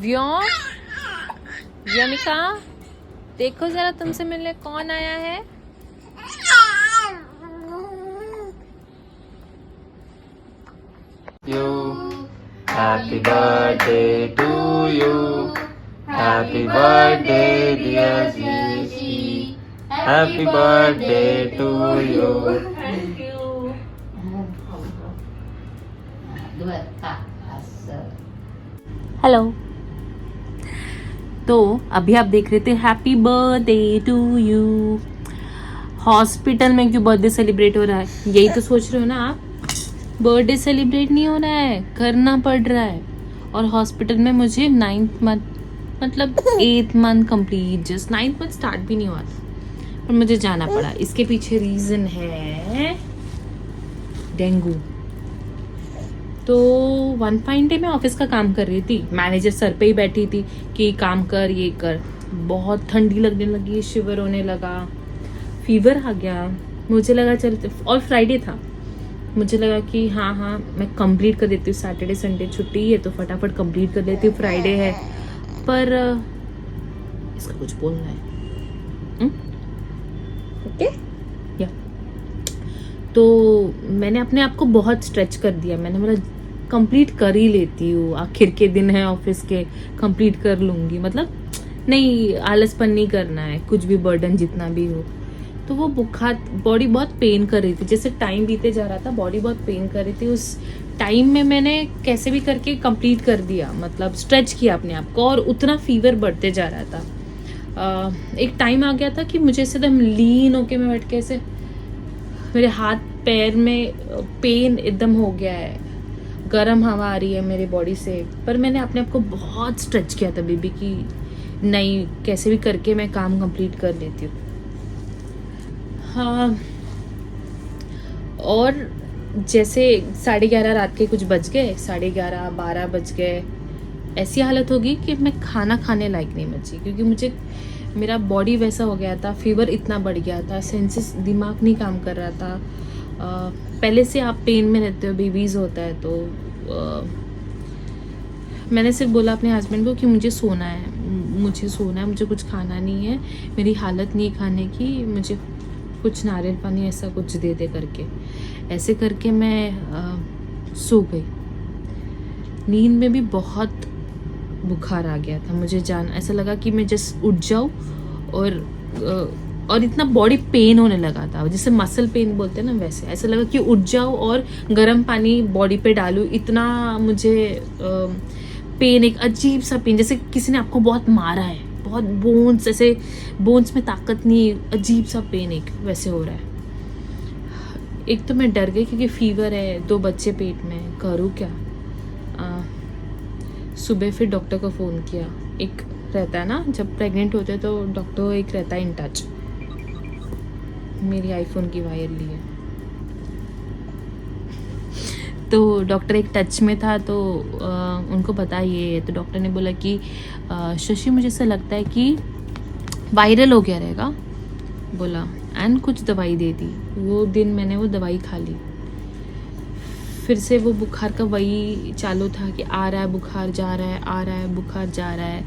व्योम, व्योमिका, देखो जरा तुमसे मिलने कौन आया है। You. Happy birthday to you. Happy birthday dear Zizi. Happy birthday to you. Thank you. Hello. तो अभी आप देख रहे थे happy birthday to you. Hospital में क्यों बर्थडे सेलिब्रेट हो रहा है, यही तो सोच रहे हो ना आप। बर्थडे सेलिब्रेट नहीं हो रहा है, करना पड़ रहा है। और हॉस्पिटल में मुझे 9th मंथ मतलब 8th month complete, just 9th month start भी नहीं हुआ था, पर मुझे जाना पड़ा। इसके पीछे रीजन है डेंगू। तो वन फाइन डे में ऑफिस का काम कर रही थी, मैनेजर सर पे ही बैठी थी कि काम कर, ये कर। बहुत ठंडी लगने लगी, शिवर होने लगा, फीवर आ गया। मुझे लगा चल, और फ्राइडे था, मुझे लगा कि हाँ मैं कंप्लीट कर देती हूँ, सैटरडे संडे छुट्टी है तो फटाफट कंप्लीट कर लेती हूँ, फ्राइडे है। पर इसका कुछ बोलना है ओके या। तो मैंने अपने आप को बहुत स्ट्रेच कर दिया। मैंने बोला कंप्लीट कर ही लेती हूँ, आखिर के दिन है ऑफिस के, कंप्लीट कर लूँगी। मतलब नहीं, आलसपन नहीं करना है, कुछ भी बर्डन जितना भी हो। तो वो बुखार, बॉडी बहुत पेन कर रही थी, जैसे टाइम बीते जा रहा था बॉडी बहुत पेन कर रही थी। उस टाइम में मैंने कैसे भी करके कंप्लीट कर दिया, मतलब स्ट्रेच किया अपने आप को, और उतना फीवर बढ़ते जा रहा था। एक टाइम आ गया था कि मुझे एकदम लीन होके मैं बैठ के ऐसे, मेरे हाथ पैर में पेन एकदम हो गया है, गर्म हवा आ रही है मेरे बॉडी से। पर मैंने अपने आप को बहुत स्ट्रेच किया था बेबी की, नहीं कैसे भी करके मैं काम कंप्लीट कर लेती हूँ। हाँ, और जैसे 11:30 रात के कुछ बज गए, 11:30 12 बज गए, ऐसी हालत होगी कि मैं खाना खाने लायक नहीं बची, क्योंकि मुझे मेरा बॉडी वैसा हो गया था, फीवर इतना बढ़ गया था, सेंसेस, दिमाग नहीं काम कर रहा था। पहले से आप पेन में रहते हो, बेबीज होता है तो मैंने सिर्फ बोला अपने हस्बैंड को कि मुझे सोना है, मुझे कुछ खाना नहीं है, मेरी हालत नहीं खाने की, मुझे कुछ नारियल पानी ऐसा कुछ दे दे करके। ऐसे करके मैं सो गई। नींद में भी बहुत बुखार आ गया था, मुझे ऐसा लगा कि मैं जस्ट उठ जाऊँ, और इतना बॉडी पेन होने लगा था, जैसे मसल पेन बोलते हैं ना, वैसे ऐसा लगा कि उठ जाऊँ और गर्म पानी बॉडी पे डालूँ। इतना मुझे पेन, एक अजीब सा पेन, जैसे किसी ने आपको बहुत मारा है, बहुत बोन्स, ऐसे बोन्स में ताकत नहीं, अजीब सा पेन एक वैसे हो रहा है। एक तो मैं डर गई क्योंकि फीवर है, 2 बच्चे पेट में, करूँ क्या। सुबह फिर डॉक्टर को फ़ोन किया। एक रहता है ना, जब प्रेग्नेंट होते हैं तो डॉक्टर एक रहता है इन टच। मेरी आईफोन की वायर ली है, तो डॉक्टर एक टच में था, तो उनको पता ये है। तो डॉक्टर ने बोला कि शशि मुझे ऐसा लगता है कि वायरल हो गया रहेगा, बोला, एंड कुछ दवाई दे दी। वो दिन मैंने वो दवाई खा ली। फिर से वो बुखार का वही चालू था कि आ रहा है बुखार, जा रहा है, आ रहा है बुखार, जा रहा है।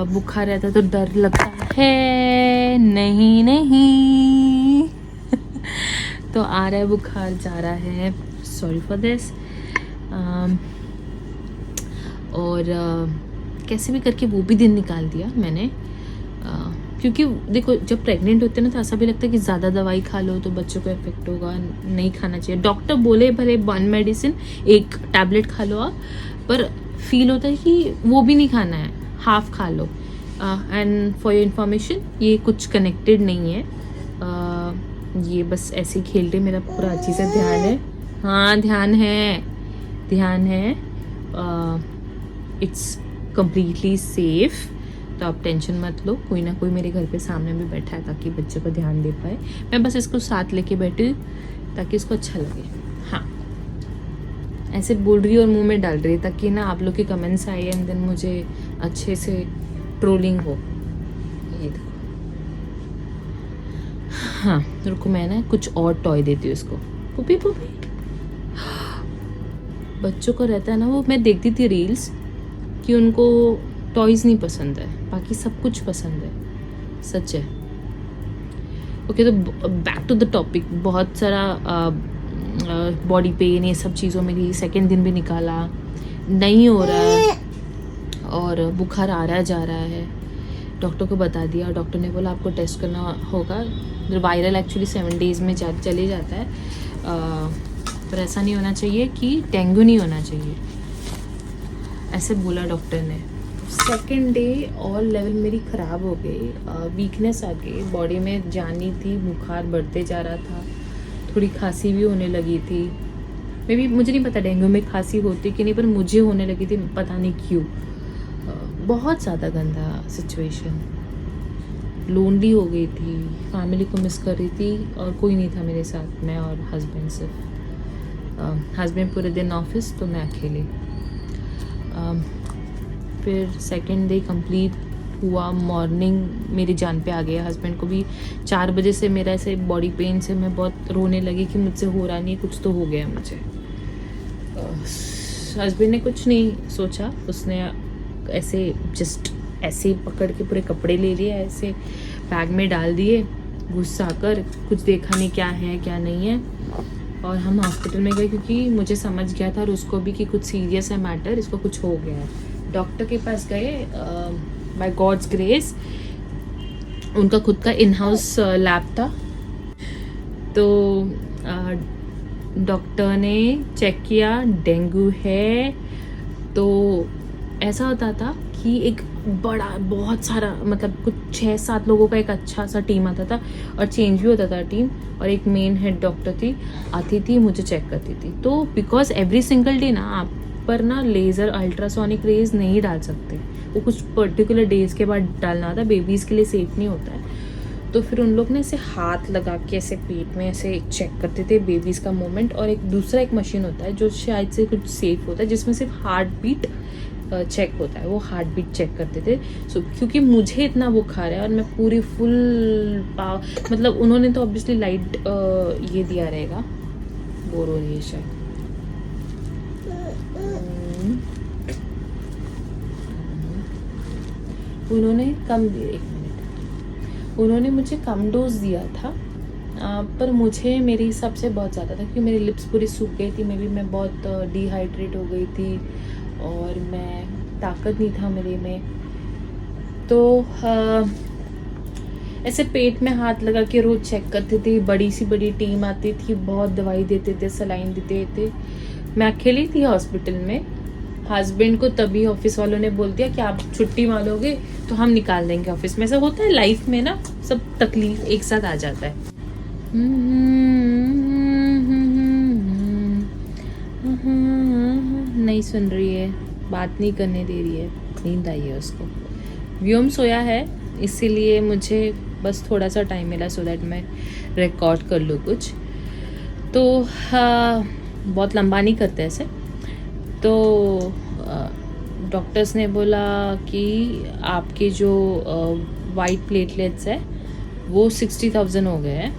बुखार रहता तो डर लगता है, नहीं तो आ रहा है बुखार, जा रहा है, सॉरी फॉर दिस। और कैसे भी करके वो भी दिन निकाल दिया मैंने। क्योंकि देखो, जब प्रेग्नेंट होते हैं ना तो ऐसा भी लगता है कि ज़्यादा दवाई खा लो तो बच्चों को इफेक्ट होगा, नहीं खाना चाहिए। डॉक्टर बोले भले 1 मेडिसिन, 1 टैबलेट खा लो आप, पर फील होता है कि वो भी नहीं खाना है, हाफ खा लो। एंड फॉर योर इन्फॉर्मेशन, ये कुछ कनेक्टेड नहीं है, ये बस ऐसे ही खेल रहे, मेरा पूरा अच्छी से ध्यान है। हाँ, ध्यान है। इट्स कम्प्लीटली सेफ, तो आप टेंशन मत लो। कोई ना कोई मेरे घर पे सामने भी बैठा है ताकि बच्चे को ध्यान दे पाए। मैं बस इसको साथ लेके बैठी ताकि इसको अच्छा लगे। हाँ, ऐसे बोल रही और मुंह में डाल रही ताकि ना आप लोग के कमेंट्स आए एंड देन मुझे अच्छे से ट्रोलिंग हो। ये देखो, हाँ रुको, मैं ना कुछ और टॉय देती हूँ इसको। पुपी बच्चों को रहता है ना, वो मैं देखती थी रील्स कि उनको टॉयज़ नहीं पसंद है, बाकी सब कुछ पसंद है, सच है। ओके, तो बैक टू द टॉपिक। बहुत सारा बॉडी पेन ये सब चीज़ों में गई, सेकेंड दिन भी निकाला, नहीं हो रहा है और बुखार आ रहा जा रहा है। डॉक्टर को बता दिया, डॉक्टर ने बोला आपको टेस्ट करना होगा। वायरल एक्चुअली 7 डेज़ में चले जाता है, पर ऐसा नहीं होना चाहिए कि डेंगू नहीं होना चाहिए, ऐसे बोला डॉक्टर ने। सेकेंड डे और लेवल मेरी ख़राब हो गई, वीकनेस आ गई, बॉडी में जान नहीं थी, बुखार बढ़ते जा रहा था, थोड़ी खांसी भी होने लगी थी। मे बी मुझे नहीं पता डेंगू में खांसी होती कि नहीं, पर मुझे होने लगी थी, पता नहीं क्यों। बहुत ज़्यादा गंदा सिचुएशन, लोनली हो गई थी, फैमिली को मिस कर रही थी और कोई नहीं था मेरे साथ, मैं और हस्बैंड सिर्फ। हस्बैंड पूरे दिन ऑफिस, तो मैं अकेले। फिर सेकेंड डे कंप्लीट हुआ, मॉर्निंग मेरी जान पे आ गया। हस्बैंड को भी 4 बजे से मेरा ऐसे बॉडी पेन से मैं बहुत रोने लगी कि मुझसे हो रहा नहीं, कुछ तो हो गया मुझे। हस्बैंड ने कुछ नहीं सोचा, उसने ऐसे जस्ट ऐसे पकड़ के पूरे कपड़े ले लिए, ऐसे बैग में डाल दिए, गुस्सा कर, कुछ देखा नहीं क्या है क्या नहीं है, और हम हॉस्पिटल में गए क्योंकि मुझे समझ गया था और उसको भी कि कुछ सीरियस है मैटर, इसको कुछ हो गया है। डॉक्टर के पास गए, बाय गॉड्स ग्रेस उनका खुद का इन हाउस लैब था, तो डॉक्टर ने चेक किया, डेंगू है। तो ऐसा होता था कि एक बड़ा बहुत सारा मतलब कुछ 6-7 लोगों का एक अच्छा सा टीम आता था और चेंज भी होता था टीम, और एक मेन हेड डॉक्टर थी, आती थी, मुझे चेक करती थी। तो बिकॉज एवरी सिंगल डे ना आप पर ना लेज़र अल्ट्रासोनिक रेज नहीं डाल सकते, वो कुछ पर्टिकुलर डेज के बाद डालना होता है, बेबीज़ के लिए सेफ नहीं होता है। तो फिर उन लोग ने ऐसे हाथ लगा के ऐसे पेट में ऐसे चेक करते थे बेबीज़ का मूवमेंट, और एक दूसरा एक मशीन होता है जो शायद से कुछ सेफ होता है, जिसमें सिर्फ हार्ट बीट चेक होता है, वो हार्ट बीट चेक करते थे। सो क्योंकि मुझे इतना बुखार है और मैं पूरी फुल मतलब उन्होंने तो ऑब्वियसली लाइट ये दिया रहेगा, बोर हो रही है शायद। उन्होंने मुझे कम डोज दिया था, पर मुझे मेरे हिसाब से बहुत ज़्यादा था क्योंकि मेरी लिप्स पूरी सूख गई थी, मैं बहुत डिहाइड्रेट हो गई थी और मैं ताकत नहीं था मेरे में। तो ऐसे पेट में हाथ लगा के रोज़ चेक करते थे, बड़ी टीम आती थी, बहुत दवाई देते थे, सलाइन देते थे। मैं अकेली थी हॉस्पिटल में। हस्बैंड को तभी ऑफिस वालों ने बोल दिया कि आप छुट्टी मांगोगे तो हम निकाल देंगे ऑफिस में। ऐसा होता है लाइफ में ना, सब तकलीफ एक साथ आ जाता है। नहीं सुन रही है, बात नहीं करने दे रही है, नींद आई है उसको। व्योम सोया है, इसीलिए मुझे बस थोड़ा सा टाइम मिला सो दैट मैं रिकॉर्ड कर लूँ कुछ। तो बहुत लंबा नहीं करते ऐसे। तो डॉक्टर्स ने बोला कि आपके जो वाइट प्लेटलेट्स है वो 60,000 हो गए हैं।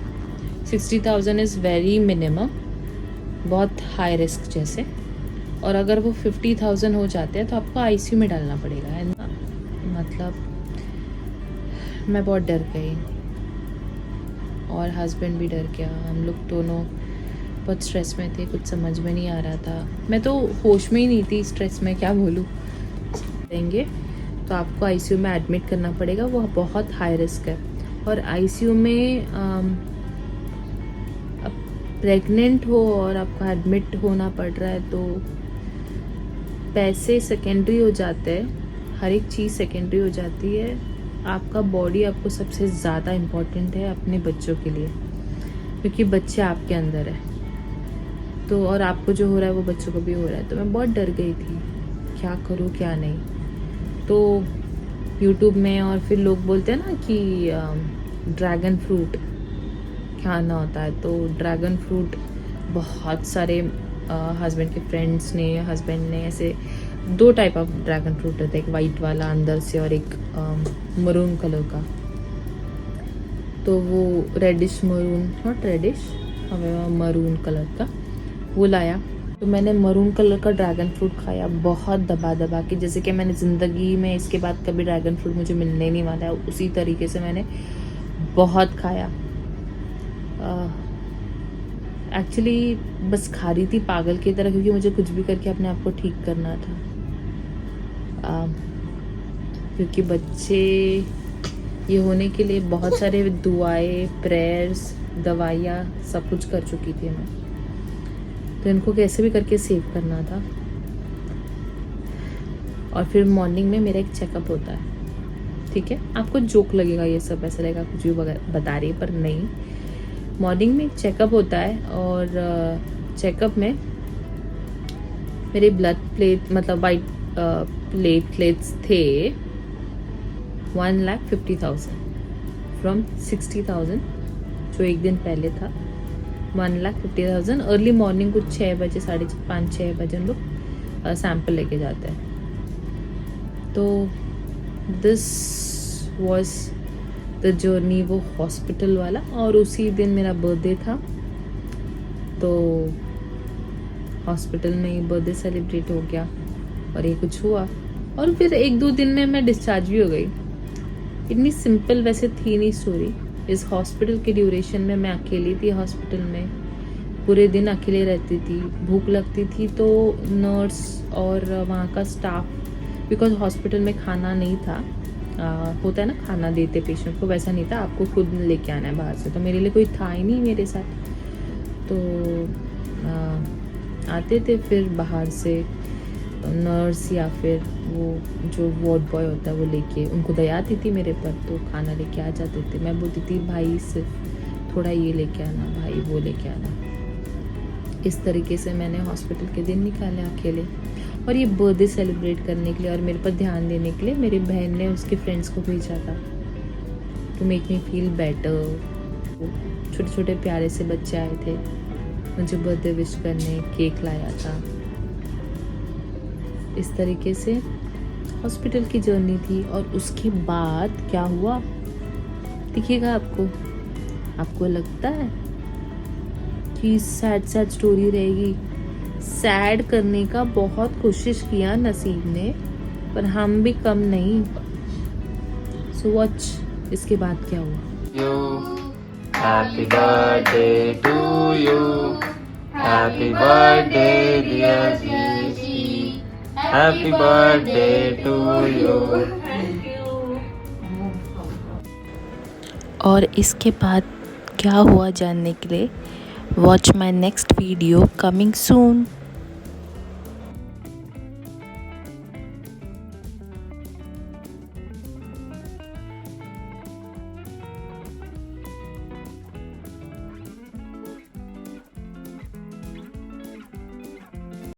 60,000 इज़ वेरी मिनिमम, बहुत हाई रिस्क जैसे, और अगर वो 50,000 हो जाते हैं तो आपको आईसीयू में डालना पड़ेगा। मतलब मैं बहुत डर गई और हस्बैंड भी डर गया, हम लोग दोनों बहुत स्ट्रेस में थे, कुछ समझ में नहीं आ रहा था। मैं तो होश में ही नहीं थी, स्ट्रेस में क्या बोलूँ। देंगे तो आपको आईसीयू में एडमिट करना पड़ेगा, वो बहुत हाई रिस्क है। और आईसीयू में अब प्रेग्नेंट हो और आपको एडमिट होना पड़ रहा है तो पैसे सेकेंडरी हो जाते हैं, हर एक चीज़ सेकेंडरी हो जाती है। आपका बॉडी आपको सबसे ज़्यादा इम्पोर्टेंट है अपने बच्चों के लिए, क्योंकि बच्चे आपके अंदर है। तो और आपको जो हो रहा है वो बच्चों को भी हो रहा है। तो मैं बहुत डर गई थी, क्या करूँ क्या नहीं। तो यूट्यूब में और फिर लोग बोलते हैं ना कि ड्रैगन फ्रूट खाना होता है, तो ड्रैगन फ्रूट बहुत सारे हस्बैंड के फ्रेंड्स ने, हस्बैंड ने ऐसे 2 टाइप ऑफ ड्रैगन फ्रूट रहता है, एक वाइट वाला अंदर से और एक मरून कलर का। तो वो reddish maroon, not reddish, maroon colour का वो लाया, तो मैंने मरून कलर का ड्रैगन फ्रूट खाया बहुत दबा दबा के, जैसे कि मैंने ज़िंदगी में इसके बाद कभी ड्रैगन फ्रूट मुझे मिलने नहीं वाला है, उसी तरीके से मैंने बहुत खाया। एक्चुअली बस खा रही थी पागल की तरह, क्योंकि मुझे कुछ भी करके अपने आप को ठीक करना था। क्योंकि बच्चे ये होने के लिए बहुत सारे दुआएं, प्रेयर्स, दवाइयाँ सब कुछ कर चुकी थी मैं, तो इनको कैसे भी करके सेव करना था। और फिर मॉर्निंग में मेरा एक चेकअप होता है, ठीक है। आपको जोक लगेगा ये सब, ऐसा लगेगा कुछ भी बता रही है, पर नहीं। मॉर्निंग में एक चेकअप होता है और चेकअप में मेरे ब्लड प्लेट मतलब वाइट प्लेटलेट्स थे 1,50,000 फ्रॉम 60,000 जो एक दिन पहले था। 1,50,000 अर्ली मॉर्निंग कुछ 6 बजे, 5-6 बजे हम लोग सैंपल लेके जाते हैं। तो दिस वॉज द जर्नी, वो हॉस्पिटल वाला। और उसी दिन मेरा बर्थडे था, तो हॉस्पिटल में ही बर्थडे सेलिब्रेट हो गया और ये कुछ हुआ। और फिर 1-2 दिन में मैं डिस्चार्ज भी हो गई। इतनी सिंपल वैसे थी नहीं स्टोरी। इस हॉस्पिटल के ड्यूरेशन में मैं अकेली थी हॉस्पिटल में, पूरे दिन अकेले रहती थी। भूख लगती थी तो नर्स और वहाँ का स्टाफ, बिकॉज हॉस्पिटल में खाना नहीं था, होता है ना खाना देते पेशेंट को, वैसा नहीं था, आपको खुद लेके आना है बाहर से। तो मेरे लिए कोई था ही नहीं मेरे साथ, तो आते थे फिर बाहर से नर्स या फिर वो जो वार्ड बॉय होता है वो लेके, उनको दया आती थी मेरे पर, तो खाना लेके आ जाते थे। मैं बोलती थी भाई सिर्फ थोड़ा ये लेके आना, भाई वो लेके आना। इस तरीके से मैंने हॉस्पिटल के दिन निकाले अकेले। और ये बर्थडे सेलिब्रेट करने के लिए और मेरे पर ध्यान देने के लिए मेरी बहन ने उसके फ्रेंड्स को भेजा था, to make me feel better. छोटे छोटे प्यारे से बच्चे आए थे मुझे बर्थडे विश करने, केक लाया था। इस तरीके से हॉस्पिटल की जर्नी थी। और उसके बाद क्या हुआ दिखिएगा आपको लगता है कि सैड स्टोरी रहेगी। सैड करने का बहुत कोशिश किया नसीब ने, पर हम भी कम नहीं। सो वॉच इसके बाद क्या हुआ। Happy birthday to you, happy birthday dear जीजी, हैप्पी बर्थडे टू यू। और इसके बाद क्या हुआ जानने के लिए watch my next video coming soon.